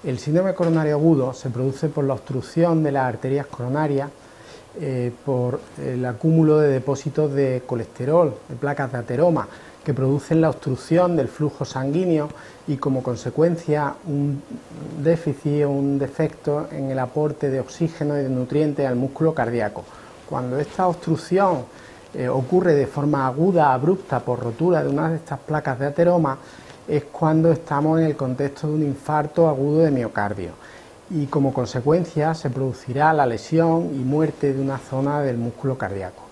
El síndrome coronario agudo se produce por la obstrucción de las arterias coronarias, por el acúmulo de depósitos de colesterol, de placas de ateroma, que producen la obstrucción del flujo sanguíneo y como consecuencia un déficit o un defecto en el aporte de oxígeno y de nutrientes al músculo cardíaco. Cuando esta obstrucción ocurre de forma aguda, abrupta, por rotura de una de estas placas de ateroma, es cuando estamos en el contexto de un infarto agudo de miocardio y como consecuencia se producirá la lesión y muerte de una zona del músculo cardíaco.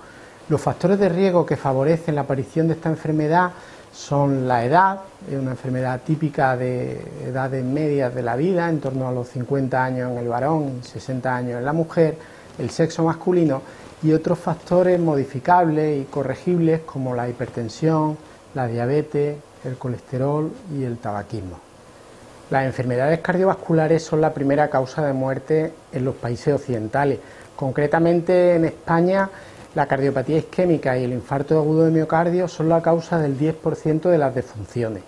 Los factores de riesgo que favorecen la aparición de esta enfermedad son la edad, es una enfermedad típica de edades medias de la vida, en torno a los 50 años en el varón y 60 años en la mujer, el sexo masculino y otros factores modificables y corregibles como la hipertensión, la diabetes, el colesterol y el tabaquismo. Las enfermedades cardiovasculares son la primera causa de muerte en los países occidentales. Concretamente en España, la cardiopatía isquémica y el infarto agudo de miocardio son la causa del 10% de las defunciones.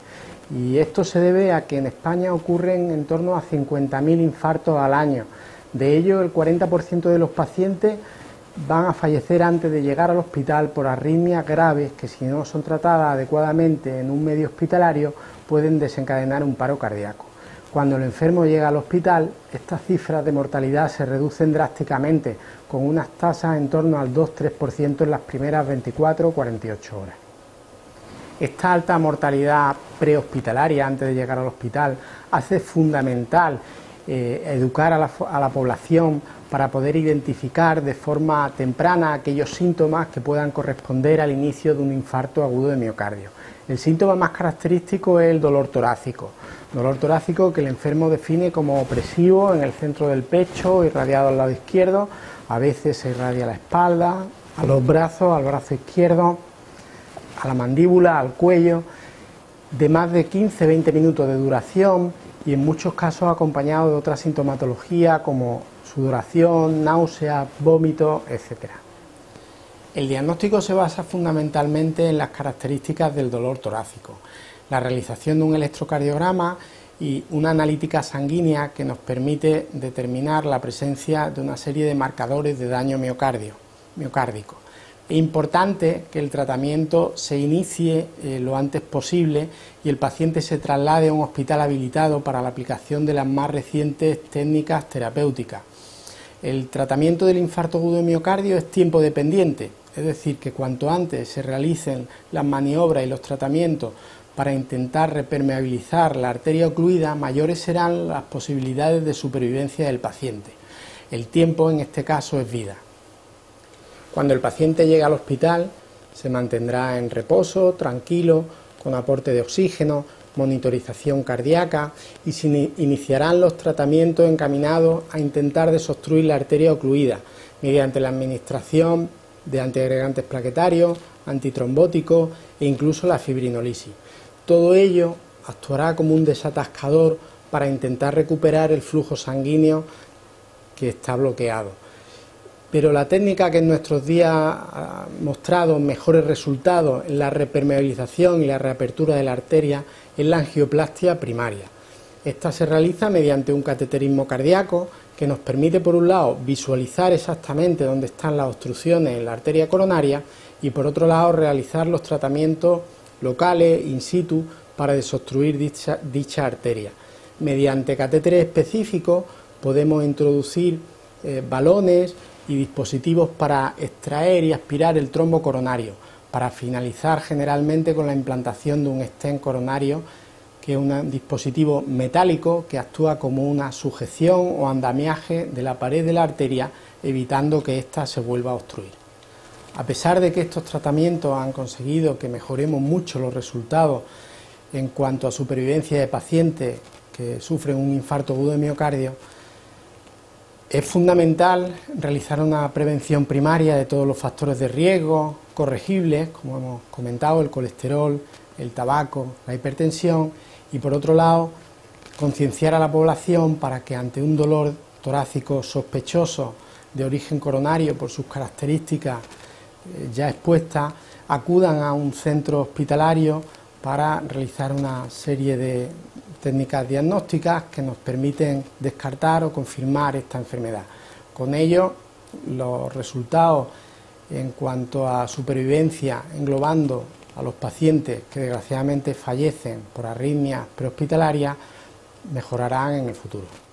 Y esto se debe a que en España ocurren en torno a 50.000 infartos al año. De ellos, el 40% de los pacientes van a fallecer antes de llegar al hospital por arritmias graves que, si no son tratadas adecuadamente en un medio hospitalario, pueden desencadenar un paro cardíaco. Cuando el enfermo llega al hospital, estas cifras de mortalidad se reducen drásticamente, con unas tasas en torno al 2-3% en las primeras 24 o 48 horas. Esta alta mortalidad prehospitalaria antes de llegar al hospital hace fundamental educar a la población para poder identificar de forma temprana aquellos síntomas que puedan corresponder al inicio de un infarto agudo de miocardio. El síntoma más característico es el dolor torácico que el enfermo define como opresivo en el centro del pecho, irradiado al lado izquierdo, a veces se irradia a la espalda, a los brazos, al brazo izquierdo, a la mandíbula, al cuello, de más de 15-20 minutos de duración y en muchos casos acompañado de otra sintomatología como sudoración, náuseas, vómitos, etc. El diagnóstico se basa fundamentalmente en las características del dolor torácico, la realización de un electrocardiograma y una analítica sanguínea que nos permite determinar la presencia de una serie de marcadores de daño miocárdico. Es importante que el tratamiento se inicie lo antes posible y el paciente se traslade a un hospital habilitado para la aplicación de las más recientes técnicas terapéuticas. El tratamiento del infarto agudo de miocardio es tiempo dependiente, es decir, que cuanto antes se realicen las maniobras y los tratamientos para intentar repermeabilizar la arteria ocluida, mayores serán las posibilidades de supervivencia del paciente. El tiempo en este caso es vida. Cuando el paciente llega al hospital, se mantendrá en reposo, tranquilo, con aporte de oxígeno, monitorización cardíaca y se iniciarán los tratamientos encaminados a intentar desobstruir la arteria ocluida mediante la administración de antiagregantes plaquetarios, antitrombóticos e incluso la fibrinolisis. Todo ello actuará como un desatascador para intentar recuperar el flujo sanguíneo que está bloqueado. Pero la técnica que en nuestros días ha mostrado mejores resultados en la repermeabilización y la reapertura de la arteria es la angioplastia primaria. Esta se realiza mediante un cateterismo cardíaco que nos permite, por un lado, visualizar exactamente dónde están las obstrucciones en la arteria coronaria y, por otro lado, realizar los tratamientos locales, in situ, para desobstruir dicha arteria. Mediante catéteres específicos podemos introducir balones y dispositivos para extraer y aspirar el trombo coronario, para finalizar generalmente con la implantación de un stent coronario, que es un dispositivo metálico que actúa como una sujeción o andamiaje de la pared de la arteria, evitando que ésta se vuelva a obstruir. A pesar de que estos tratamientos han conseguido que mejoremos mucho los resultados en cuanto a supervivencia de pacientes que sufren un infarto agudo de miocardio, es fundamental realizar una prevención primaria de todos los factores de riesgo corregibles, como hemos comentado, el colesterol, el tabaco, la hipertensión, y por otro lado, concienciar a la población para que ante un dolor torácico sospechoso de origen coronario por sus características ya expuestas, acudan a un centro hospitalario para realizar una serie de técnicas diagnósticas que nos permiten descartar o confirmar esta enfermedad. Con ello, los resultados en cuanto a supervivencia, englobando a los pacientes que desgraciadamente fallecen por arritmias prehospitalarias, mejorarán en el futuro.